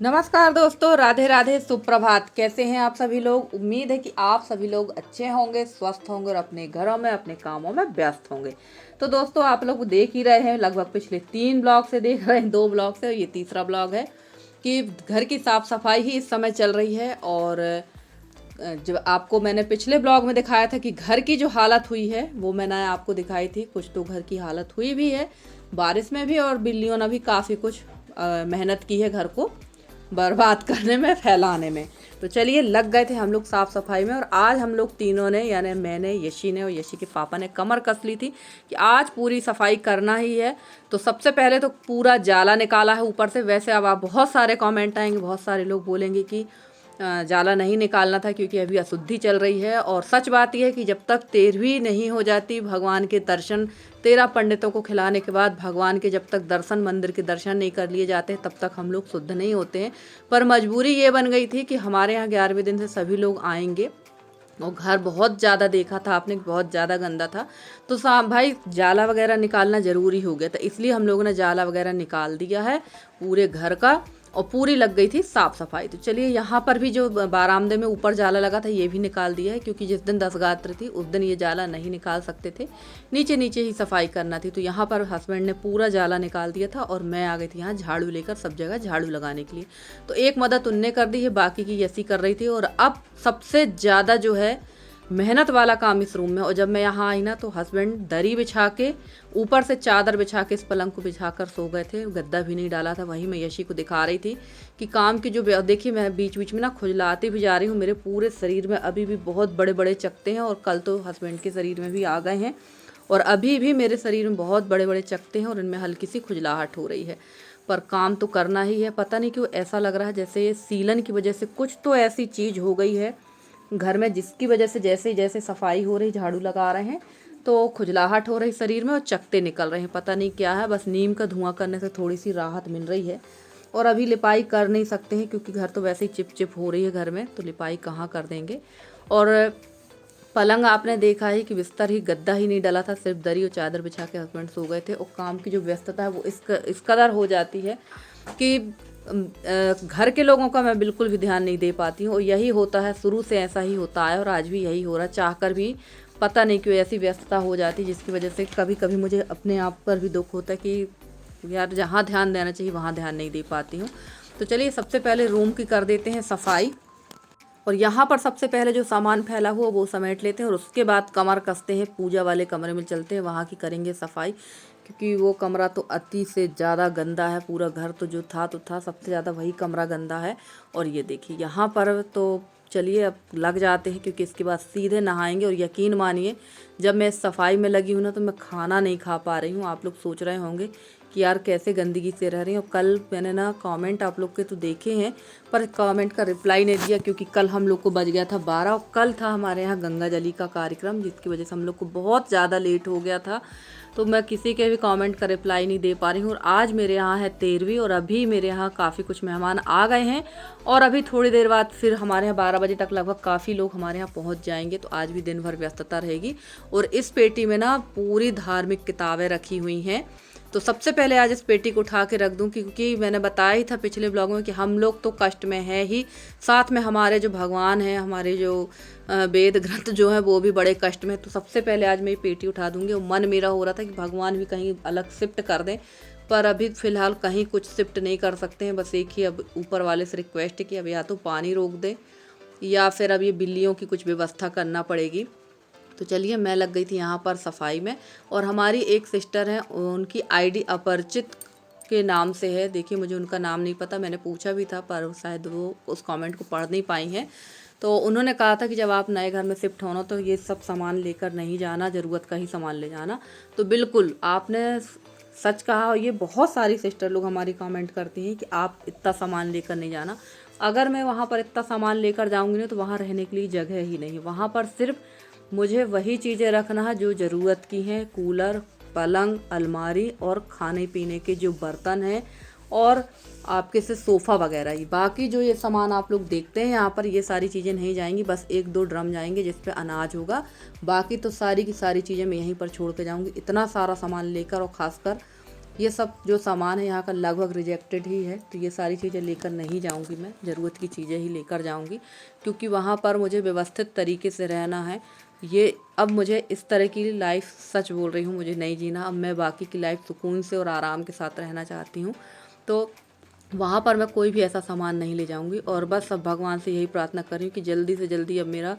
नमस्कार दोस्तों, राधे राधे, सुप्रभात। कैसे हैं आप सभी लोग? उम्मीद है कि आप सभी लोग अच्छे होंगे, स्वस्थ होंगे और अपने घरों में अपने कामों में व्यस्त होंगे। तो दोस्तों, आप लोग देख ही रहे हैं, लगभग पिछले 3 ब्लॉग से देख रहे हैं, 2 ब्लॉग से, और ये तीसरा ब्लॉग है कि घर की साफ सफाई ही इस समय चल रही है। और जब आपको मैंने पिछले ब्लॉग में दिखाया था कि घर की जो हालत हुई है वो मैंने आपको दिखाई थी। कुछ तो घर की हालत हुई भी है बारिश में भी, और बिल्लियों ने भी काफ़ी कुछ मेहनत की है घर को बर्बाद करने में, फैलाने में। तो चलिए, लग गए थे हम लोग साफ सफाई में। और आज हम लोग तीनों ने, यानी मैंने, यशी ने और यशी के पापा ने कमर कस ली थी कि आज पूरी सफाई करना ही है। तो सबसे पहले तो पूरा जाला निकाला है ऊपर से। वैसे अब आप बहुत सारे कमेंट आएंगे, बहुत सारे लोग बोलेंगे कि जाला नहीं निकालना था क्योंकि अभी अशुद्धि चल रही है। और सच बात यह है कि जब तक 13वीं नहीं हो जाती, भगवान के दर्शन 13 पंडितों को खिलाने के बाद भगवान के जब तक दर्शन, मंदिर के दर्शन नहीं कर लिए जाते, तब तक हम लोग शुद्ध नहीं होते हैं। पर मजबूरी ये बन गई थी कि हमारे यहाँ 11वें दिन से सभी लोग आएंगे और घर बहुत ज़्यादा, देखा था आपने, बहुत ज़्यादा गंदा था। तो भाई जाला वगैरह निकालना ज़रूरी हो गया था, इसलिए हम लोगों ने जाला वगैरह निकाल दिया है पूरे घर का। और पूरी लग गई थी साफ सफाई। तो चलिए, यहाँ पर भी जो बारामदे में ऊपर जाला लगा था ये भी निकाल दिया है, क्योंकि जिस दिन दसगात्र थी उस दिन ये जाला नहीं निकाल सकते थे, नीचे नीचे ही सफाई करना थी। तो यहाँ पर हस्बैंड ने पूरा जाला निकाल दिया था और मैं आ गई थी यहाँ झाड़ू लेकर, सब जगह झाड़ू लगाने के लिए। तो एक मदद उनने कर दी है, बाकी की यसी कर रही थी। और अब सबसे ज़्यादा जो है मेहनत वाला काम इस रूम में। और जब मैं यहाँ आई ना, तो हस्बैंड दरी बिछा के, ऊपर से चादर बिछा के इस पलंग को बिछा कर सो गए थे, गद्दा भी नहीं डाला था। वहीं मैं यशी को दिखा रही थी कि काम की जो, देखिए मैं बीच बीच में ना खुजलाती भी जा रही हूँ। मेरे पूरे शरीर में अभी भी बहुत बड़े बड़े चकते हैं, और कल तो हस्बैंड के शरीर में भी आ गए हैं, और अभी भी मेरे शरीर में बहुत बड़े बड़े चकते हैं और इनमें हल्की सी खुजलाहट हो रही है। पर काम तो करना ही है। पता नहीं क्यों ऐसा लग रहा है जैसे ये सीलन की वजह से कुछ तो ऐसी चीज़ हो गई है घर में, जिसकी वजह से जैसे जैसे सफाई हो रही, झाड़ू लगा रहे हैं, तो खुजलाहट हो रही शरीर में और चकते निकल रहे हैं। पता नहीं क्या है, बस नीम का धुआं करने से थोड़ी सी राहत मिल रही है। और अभी लिपाई कर नहीं सकते हैं क्योंकि घर तो वैसे ही चिप चिप हो रही है घर में, तो लिपाई कहाँ कर देंगे। और पलंग आपने देखा ही कि बिस्तर ही, गद्दा ही नहीं डला था, सिर्फ दरी और चादर बिछा के हस्बैंड सो गए थे। और काम की जो व्यस्तता है वो इस कदर हो जाती है कि घर के लोगों का मैं बिल्कुल भी ध्यान नहीं दे पाती हूँ। और यही होता है, शुरू से ऐसा ही होता है और आज भी यही हो रहा है। चाहकर भी पता नहीं क्यों ऐसी व्यस्तता हो जाती है, जिसकी वजह से कभी कभी मुझे अपने आप पर भी दुख होता है कि यार जहाँ ध्यान देना चाहिए वहाँ ध्यान नहीं दे पाती हूँ। तो चलिए, सबसे पहले रूम की कर देते हैं सफाई। और यहाँ पर सबसे पहले जो सामान फैला हुआ वो समेट लेते हैं, और उसके बाद कमर कसते हैं, पूजा वाले कमरे में चलते हैं, वहाँ की करेंगे सफाई। क्योंकि वो कमरा तो अति से ज़्यादा गंदा है। पूरा घर तो जो था तो था, सबसे ज़्यादा वही कमरा गंदा है। और ये देखिए यहाँ पर तो चलिए अब लग जाते हैं, क्योंकि इसके बाद सीधे नहाएंगे। और यकीन मानिए, जब मैं इस सफाई में लगी हूँ ना, तो मैं खाना नहीं खा पा रही हूँ। आप लोग सोच रहे होंगे कि यार कैसे गंदगी से रह रही हैं। और कल मैंने ना कमेंट आप लोग के तो देखे हैं, पर कमेंट का रिप्लाई नहीं दिया, क्योंकि कल हम लोग को बज गया था 12, और कल था हमारे यहाँ गंगा जली का कार्यक्रम, जिसकी वजह से हम लोग को बहुत ज़्यादा लेट हो गया था। तो मैं किसी के भी कमेंट का रिप्लाई नहीं दे पा रही हूँ। और आज मेरे यहाँ है 13वीं, और अभी मेरे यहाँ काफ़ी कुछ मेहमान आ गए हैं, और अभी थोड़ी देर बाद फिर हमारे यहाँ 12 बजे तक लगभग काफ़ी लोग हमारे यहाँ पहुँच जाएंगे। तो आज भी दिन भर व्यस्तता रहेगी। और इस पेटी में ना पूरी धार्मिक किताबें रखी हुई हैं। तो सबसे पहले आज इस पेटी को उठा के रख दूं, क्योंकि मैंने बताया ही था पिछले ब्लॉग में कि हम लोग तो कष्ट में है ही, साथ में हमारे जो भगवान हैं, हमारे जो वेद ग्रंथ जो हैं, वो भी बड़े कष्ट में। तो सबसे पहले आज मैं ये पेटी उठा दूंगी। और मन मेरा हो रहा था कि भगवान भी कहीं अलग शिफ्ट कर दें, पर अभी फ़िलहाल कहीं कुछ शिफ्ट नहीं कर सकते हैं। बस एक ही अब ऊपर वाले से रिक्वेस्ट है कि अब या तो पानी रोक दें, या फिर अब ये बिल्लियों की कुछ व्यवस्था करना पड़ेगी। तो चलिए, मैं लग गई थी यहाँ पर सफाई में। और हमारी एक सिस्टर हैं, उनकी आईडी अपरिचित के नाम से है। देखिए, मुझे उनका नाम नहीं पता, मैंने पूछा भी था, पर शायद वो उस कमेंट को पढ़ नहीं पाई हैं। तो उन्होंने कहा था कि जब आप नए घर में शिफ्ट होना तो ये सब सामान लेकर नहीं जाना, ज़रूरत का ही सामान ले जाना। तो बिल्कुल आपने सच कहा। और ये बहुत सारी सिस्टर लोग हमारी कमेंट करती हैं कि आप इतना सामान लेकर नहीं जाना। अगर मैं वहाँ पर इतना सामान लेकर जाऊँगी ना, तो वहाँ रहने के लिए जगह ही नहीं। वहाँ पर सिर्फ मुझे वही चीज़ें रखना है जो ज़रूरत की हैं, कूलर, पलंग, अलमारी और खाने पीने के जो बर्तन हैं, और आपके से सोफ़ा वगैरह ही। बाकी जो ये सामान आप लोग देखते हैं यहाँ पर, ये सारी चीज़ें नहीं जाएंगी। बस 1-2 ड्रम जाएंगे जिस पे अनाज होगा, बाकी तो सारी की सारी चीज़ें मैं यहीं पर छोड़ के जाऊँगी। इतना सारा सामान लेकर, और ख़ासकर ये सब जो सामान है यहाँ का लगभग रिजेक्टेड ही है, तो ये सारी चीज़ें लेकर नहीं जाऊँगी मैं, ज़रूरत की चीज़ें ही लेकर जाऊँगी, क्योंकि वहाँ पर मुझे व्यवस्थित तरीके से रहना है। ये अब मुझे इस तरह की लाइफ, सच बोल रही हूँ, मुझे नहीं जीना। अब मैं बाकी की लाइफ सुकून से और आराम के साथ रहना चाहती हूँ। तो वहाँ पर मैं कोई भी ऐसा सामान नहीं ले जाऊँगी, और बस अब भगवान से यही प्रार्थना कर रही हूँ कि जल्दी से जल्दी अब मेरा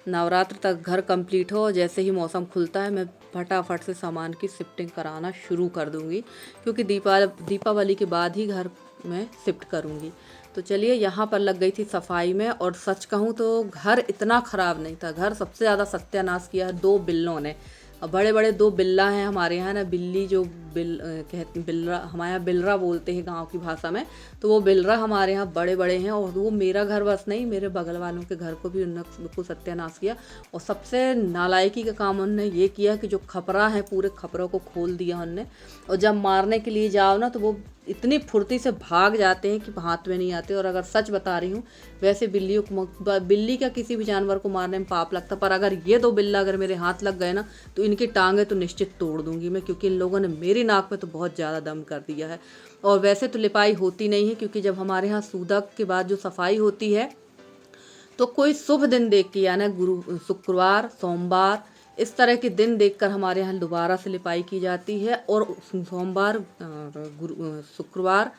नवरात्र तक घर कंप्लीट हो, और जैसे ही मौसम खुलता है मैं फटाफट से सामान की शिफ्टिंग कराना शुरू कर दूँगी, क्योंकि दीपावली के बाद ही घर में शिफ्ट करूँगी। तो चलिए, यहाँ पर लग गई थी सफाई में, और सच कहूँ तो घर इतना ख़राब नहीं था। घर सबसे ज़्यादा सत्यानाश किया है 2 बिल्लों ने। और बड़े बड़े 2 बिल्ला हैं हमारे यहाँ ना, बिल्ली जो कहते बिलरा, हमारे यहाँ बिलरा बोलते हैं गांव की भाषा में। तो वो बिलरा हमारे यहाँ बड़े बड़े हैं, और वो मेरा घर बस नहीं, मेरे बगल वालों के घर को भी उन्होंने बिल्कुल सत्यानाश किया। और सबसे नालायकी का काम उन्होंने ये किया कि जो खपरा है, पूरे खपरों को खोल दिया उन्होंने। और जब मारने के लिए जाओ ना, तो वो इतनी फुर्ती से भाग जाते हैं कि हाथ में नहीं आते। और अगर सच बता रही हूँ, वैसे बिल्ली का किसी भी जानवर को मारने में पाप लगता, पर अगर ये 2 बिल्ला अगर मेरे हाथ लग गए ना, तो इनकी टांगें तो निश्चित तोड़ दूंगी मैं, क्योंकि इन लोगों ने मेरी नाक में तो बहुत ज़्यादा दम कर दिया है। और वैसे तो लिपाई होती नहीं है, क्योंकि जब हमारे यहाँ सूदक के बाद जो सफाई होती है, तो कोई शुभ दिन देख के, यानी शुक्रवार, सोमवार, इस तरह के दिन देखकर हमारे यहाँ दोबारा से लिपाई की जाती है। और सोमवार, शुक्रवार,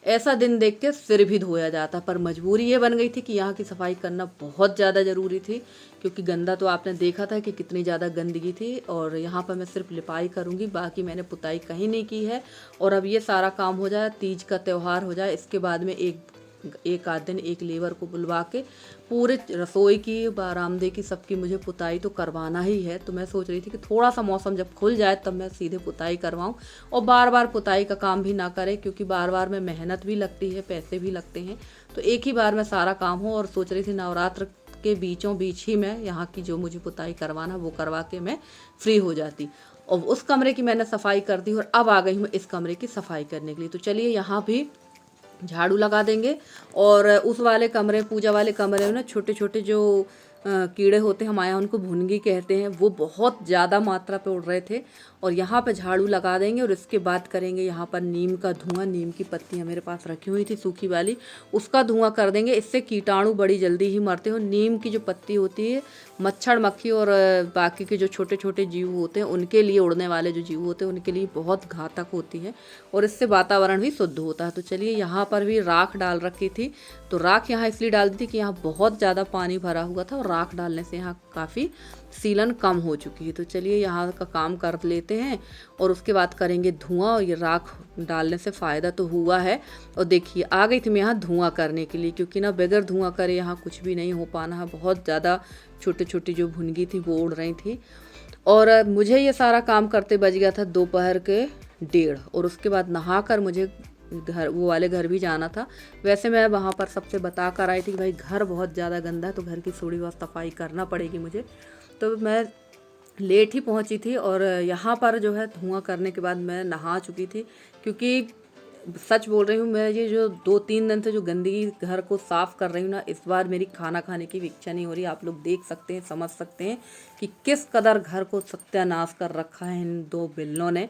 ऐसा दिन देख के सिर भी धोया जाता। पर मजबूरी ये बन गई थी कि यहाँ की सफाई करना बहुत ज़्यादा ज़रूरी थी, क्योंकि गंदा तो आपने देखा था कि कितनी ज़्यादा गंदगी थी। और यहाँ पर मैं सिर्फ लिपाई करूँगी, बाकी मैंने पुताई कहीं नहीं की है। और अब ये सारा काम हो जाए, तीज का त्यौहार हो जाए, इसके बाद में एक आध दिन एक लेबर को बुलवा के पूरे रसोई की, बरामदे की, सबकी मुझे पुताई तो करवाना ही है। तो मैं सोच रही थी कि थोड़ा सा मौसम जब खुल जाए तब मैं सीधे पुताई करवाऊं, और बार बार पुताई का काम भी ना करें, क्योंकि बार बार में मेहनत भी लगती है, पैसे भी लगते हैं। तो एक ही बार में सारा काम हो। और सोच रही थी नवरात्र के बीचों बीच ही मैं यहाँ की जो मुझे पुताई करवाना वो करवा के मैं फ्री हो जाती। और उस कमरे की मैंने सफाई कर दी, और अब आ गई हूँ इस कमरे की सफाई करने के लिए। तो चलिए, यहाँ भी झाड़ू लगा देंगे। और उस वाले कमरे, पूजा वाले कमरे में ना, छोटे छोटे जो कीड़े होते हैं, हमारे यहाँ उनको भुनगी कहते हैं, वो बहुत ज़्यादा मात्रा पे उड़ रहे थे। और यहाँ पे झाड़ू लगा देंगे, और इसके बाद करेंगे यहाँ पर नीम का धुआं। नीम की पत्तियाँ मेरे पास रखी हुई थी सूखी वाली, उसका धुआं कर देंगे। इससे कीटाणु बड़ी जल्दी ही मरते हो। नीम की जो पत्ती होती है, मच्छर, मक्खी और बाकी के जो छोटे छोटे जीव होते हैं, उनके लिए, उड़ने वाले जो जीव होते हैं, उनके लिए बहुत घातक होती है, और इससे वातावरण भी शुद्ध होता है। तो चलिए, यहाँ पर भी राख डाल रखी थी। तो राख यहाँ इसलिए डाल दी थी कि यहाँ बहुत ज़्यादा पानी भरा हुआ था, और राख डालने से यहाँ काफ़ी सीलन कम हो चुकी है। तो चलिए, यहाँ का काम कर लेते हैं, और उसके बाद करेंगे धुआं। और ये राख डालने से फ़ायदा तो हुआ है। और देखिए, आ गई थी मैं यहाँ धुआं करने के लिए, क्योंकि ना बगैर धुआं करे यहाँ कुछ भी नहीं हो पाना है। बहुत ज़्यादा छोटी छोटी जो भुनगी थी वो उड़ रही थी। और मुझे ये सारा काम करते बज गया था दोपहर के 1:30। और उसके बाद नहाकर मुझे वो वाले घर भी जाना था। वैसे मैं वहाँ पर सबसे बता कर आई थी कि भाई घर बहुत ज़्यादा गंदा है, तो घर की थोड़ी बहुत सफाई करना पड़ेगी मुझे। तो मैं लेट ही पहुँची थी, और यहाँ पर जो है धुआं करने के बाद मैं नहा चुकी थी, क्योंकि सच बोल रही हूँ, मैं ये जो 2-3 दिन से जो गंदगी घर को साफ़ कर रही हूँ ना, इस बार मेरी खाना खाने की भी इच्छा नहीं हो रही। आप लोग देख सकते हैं, समझ सकते हैं कि किस कदर घर को सत्यानाश कर रखा है इन 2 बिल्लों ने।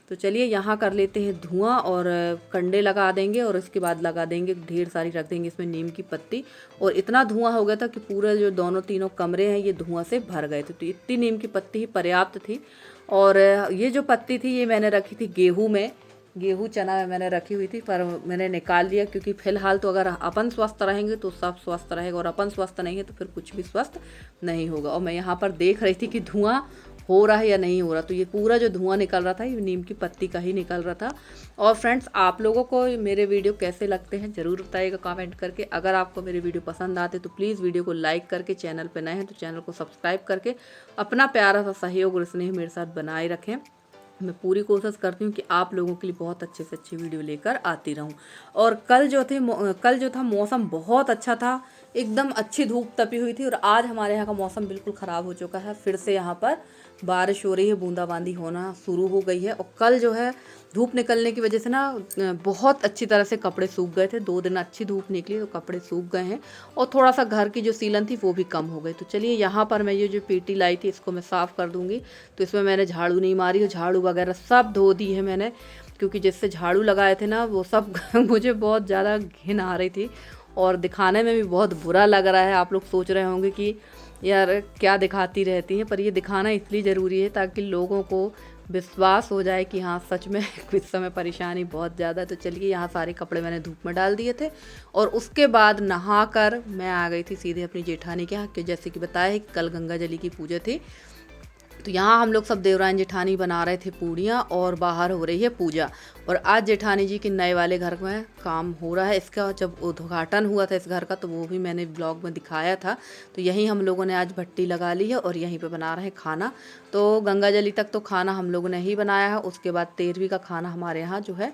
तो चलिए, यहाँ कर लेते हैं धुआं, और कंडे लगा देंगे, और इसके बाद लगा देंगे, ढेर सारी रख देंगे इसमें नीम की पत्ती। और इतना धुआं हो गया था कि पूरे जो दोनों तीनों कमरे हैं ये धुआं से भर गए थे। तो इतनी नीम की पत्ती ही पर्याप्त थी। और ये जो पत्ती थी, ये मैंने रखी थी गेहूँ में, गेहूँ चना में मैंने रखी हुई थी, पर मैंने निकाल लिया, क्योंकि फिलहाल तो अगर अपन स्वस्थ रहेंगे तो सब स्वस्थ रहेगा, और अपन स्वस्थ नहीं है तो फिर कुछ भी स्वस्थ नहीं होगा। और मैं यहाँ पर देख रही थी कि धुआं हो रहा है या नहीं हो रहा। तो ये पूरा जो धुआं निकल रहा था, ये नीम की पत्ती का ही निकल रहा था। और फ्रेंड्स, आप लोगों को मेरे वीडियो कैसे लगते हैं ज़रूर बताइएगा कमेंट करके। अगर आपको मेरे वीडियो पसंद आते तो प्लीज़ वीडियो को लाइक करके, चैनल पर नए हैं तो चैनल को सब्सक्राइब करके अपना प्यारा सा सहयोग और स्नेह मेरे साथ बनाए रखें। मैं पूरी कोशिश करती हूँ कि आप लोगों के लिए बहुत अच्छे से अच्छी वीडियो लेकर आती रहूँ। और कल जो था मौसम बहुत अच्छा था, एकदम अच्छी धूप तपी हुई थी। और आज हमारे यहाँ का मौसम बिल्कुल ख़राब हो चुका है, फिर से यहाँ पर बारिश हो रही है, बूंदाबांदी होना शुरू हो गई है। और कल जो है धूप निकलने की वजह से ना बहुत अच्छी तरह से कपड़े सूख गए थे। 2 दिन अच्छी धूप निकली तो कपड़े सूख गए हैं, और थोड़ा सा घर की जो सीलन थी वो भी कम हो गई। तो चलिए, यहाँ पर मैं ये जो पेटी लाई थी इसको मैं साफ़ कर दूँगी। तो इसमें मैंने झाड़ू नहीं मारी, और झाड़ू वगैरह सब धो दी है मैंने, क्योंकि जिससे झाड़ू लगाए थे ना वो सब मुझे बहुत ज़्यादा घिन आ रही थी और दिखाने में भी बहुत बुरा लग रहा है। आप लोग सोच रहे होंगे कि यार क्या दिखाती रहती हैं, पर ये दिखाना इसलिए ज़रूरी है ताकि लोगों को विश्वास हो जाए कि हाँ सच में इस समय परेशानी बहुत ज़्यादा। तो चलिए, यहाँ सारे कपड़े मैंने धूप में डाल दिए थे और उसके बाद नहा कर मैं आ गई थी सीधे अपनी जेठानी के यहाँ, कि जैसे कि बताया कि कल गंगा जली की पूजा थी। तो यहाँ हम लोग सब देवरानी जेठानी बना रहे थे पूड़ियाँ और बाहर हो रही है पूजा। और आज जेठानी जी के नए वाले घर में काम हो रहा है। इसका जब उद्घाटन हुआ था इस घर का तो वो भी मैंने ब्लॉग में दिखाया था। तो यहीं हम लोगों ने आज भट्टी लगा ली है और यहीं पे बना रहे हैं खाना। तो गंगा जली तक तो खाना हम लोगों ने ही बनाया है, उसके बाद 13वीं का खाना हमारे यहाँ जो है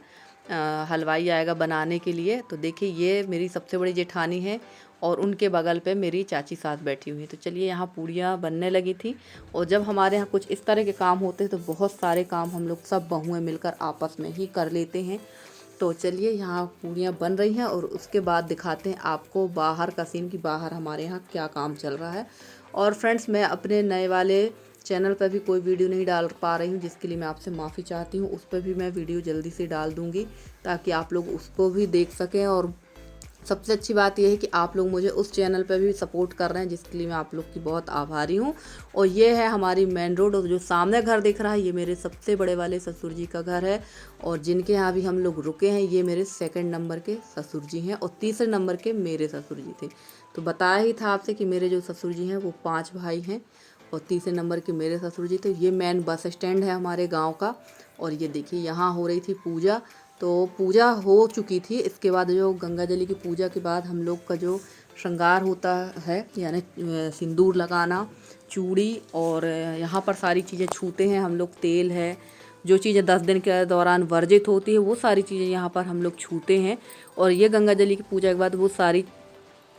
हलवाई आएगा बनाने के लिए। तो देखिए, ये मेरी सबसे बड़ी जेठानी है और उनके बगल पे मेरी चाची साथ बैठी हुई है। तो चलिए, यहाँ पूड़ियाँ बनने लगी थी। और जब हमारे यहाँ कुछ इस तरह के काम होते हैं तो बहुत सारे काम हम लोग सब बहुएं मिलकर आपस में ही कर लेते हैं। तो चलिए, यहाँ पूड़ियाँ बन रही हैं और उसके बाद दिखाते हैं आपको बाहर का सीन कि बाहर हमारे यहाँ क्या काम चल रहा है। और फ्रेंड्स, मैं अपने नए वाले चैनल पर भी कोई वीडियो नहीं डाल पा रही हूँ, जिसके लिए मैं आपसे माफ़ी चाहती हूँ। उस पर भी मैं वीडियो जल्दी से डाल दूँगी ताकि आप लोग उसको भी देख सकें। और सबसे अच्छी बात यह है कि आप लोग मुझे उस चैनल पर भी सपोर्ट कर रहे हैं, जिसके लिए मैं आप लोग की बहुत आभारी हूँ। और ये है हमारी मेन रोड, और जो सामने घर दिख रहा है ये मेरे सबसे बड़े वाले ससुर जी का घर है। और जिनके यहाँ भी हम लोग रुके हैं ये मेरे 2nd नंबर के ससुर जी हैं और 3रे नंबर के मेरे ससुर जी थे। तो बताया ही था आपसे कि मेरे जो ससुर जी हैं वो 5 भाई हैं और 3रे नंबर के मेरे ससुर जी थे। ये मेन बस स्टैंड है हमारे गाँव का। और ये देखिए, यहाँ हो रही थी पूजा। तो पूजा हो चुकी थी। इसके बाद जो गंगा जली की पूजा के बाद हम लोग का जो श्रृंगार होता है, यानी सिंदूर लगाना, चूड़ी, और यहाँ पर सारी चीज़ें छूते हैं हम लोग। तेल है, जो चीज़ें 10 दिन के दौरान वर्जित होती है वो सारी चीज़ें यहाँ पर हम लोग छूते हैं। और ये गंगा जली की पूजा के बाद वो सारी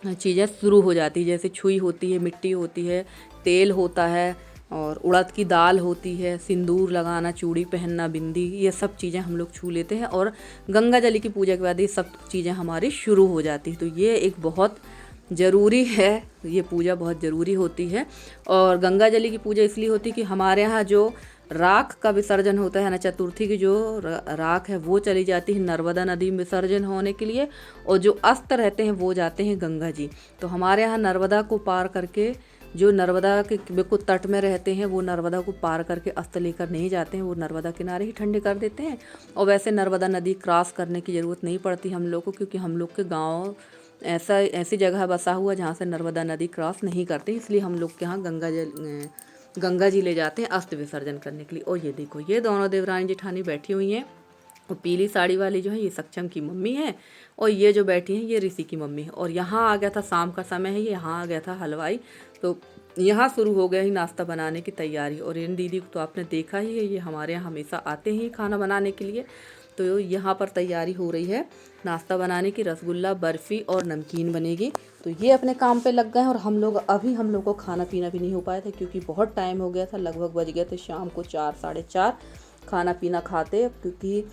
चीज़ें शुरू हो जाती है, जैसे छुई होती है, मिट्टी होती है, तेल होता है और उड़द की दाल होती है, सिंदूर लगाना, चूड़ी पहनना, बिंदी, ये सब चीज़ें हम लोग छू लेते हैं। और गंगा जली की पूजा के बाद ये सब चीज़ें हमारी शुरू हो जाती हैं। तो ये एक बहुत ज़रूरी है, ये पूजा बहुत ज़रूरी होती है। और गंगा जली की पूजा इसलिए होती है कि हमारे यहाँ जो राख का विसर्जन होता है ना, चतुर्थी की जो राख है वो चली जाती है नर्मदा नदी में विसर्जन होने के लिए, और जो अस्त रहते हैं वो जाते हैं गंगा जी। तो हमारे यहाँ नर्मदा को पार करके, जो नर्मदा के बिल्कुल तट में रहते हैं वो नर्मदा को पार करके अस्त लेकर नहीं जाते हैं, वो नर्मदा किनारे ही ठंडे कर देते हैं। और वैसे नर्मदा नदी क्रॉस करने की ज़रूरत नहीं पड़ती हम लोग को, क्योंकि हम लोग के गाँव ऐसी जगह बसा हुआ जहाँ से नर्मदा नदी क्रॉस नहीं करते, इसलिए हम लोग के यहाँ गंगा जी ले जाते हैं अस्त विसर्जन करने के लिए। और ये देखो, ये दोनों देवरानी जेठानी बैठी हुई हैं। और पीली साड़ी वाली जो है ये सक्षम की मम्मी है और ये जो बैठी हैं ये ऋषि की मम्मी है। और यहाँ आ गया था, शाम का समय है, ये यहाँ आ गया था हलवाई। तो यहाँ शुरू हो गया ही नाश्ता बनाने की तैयारी। और इन दीदी को तो आपने देखा ही है, ये हमारे यहाँ हमेशा आते हैं खाना बनाने के लिए। तो यहाँ पर तैयारी हो रही है नाश्ता बनाने की, रसगुल्ला, बर्फ़ी और नमकीन बनेगी। तो ये अपने काम पे लग गए हैं और हम लोग को खाना पीना भी नहीं हो पाया था, क्योंकि बहुत टाइम हो गया था, लगभग बज गए थे शाम को 4, साढ़े 4 खाना पीना खाते, क्योंकि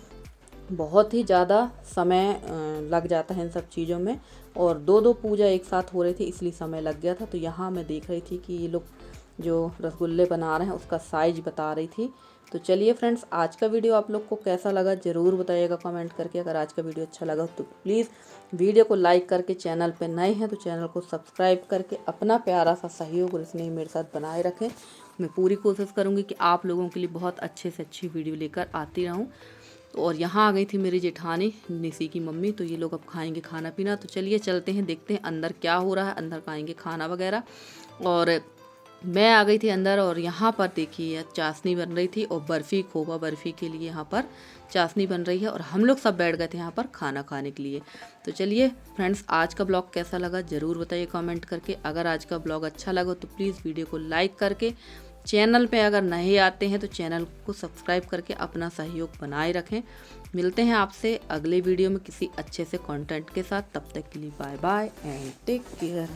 बहुत ही ज़्यादा समय लग जाता है इन सब चीज़ों में। और 2 पूजा एक साथ हो रही थी, इसलिए समय लग गया था। तो यहाँ मैं देख रही थी कि ये लोग जो रसगुल्ले बना रहे हैं उसका साइज बता रही थी। तो चलिए फ्रेंड्स, आज का वीडियो आप लोग को कैसा लगा ज़रूर बताइएगा कमेंट करके। अगर आज का वीडियो अच्छा लगा तो प्लीज़ वीडियो को लाइक करके, चैनल पे नए हैं तो चैनल को सब्सक्राइब करके अपना प्यारा सा सहयोग और स्नेह मेरे साथ बनाए रखें। मैं पूरी कोशिश करूँगी कि आप लोगों के लिए बहुत अच्छे से अच्छी वीडियो लेकर आती रहूँ। और यहाँ आ गई थी मेरी जेठानी, निसी की मम्मी। तो ये लोग अब खाएंगे खाना पीना। तो चलिए चलते हैं, देखते हैं अंदर क्या हो रहा है, अंदर खाएंगे खाना वगैरह। और मैं आ गई थी अंदर और यहाँ पर देखिए चाशनी बन रही थी और बर्फ़ी, खोवा बर्फ़ी के लिए यहाँ पर चाशनी बन रही है। और हम लोग सब बैठ गए थे यहाँ पर खाना खाने के लिए। तो चलिए फ्रेंड्स, आज का ब्लॉग कैसा लगा ज़रूर बताइए कमेंट करके। अगर आज का ब्लॉग अच्छा लगा तो प्लीज़ वीडियो को लाइक करके, चैनल पे अगर नए आते हैं तो चैनल को सब्सक्राइब करके अपना सहयोग बनाए रखें। मिलते हैं आपसे अगले वीडियो में किसी अच्छे से कंटेंट के साथ। तब तक के लिए bye bye and take care.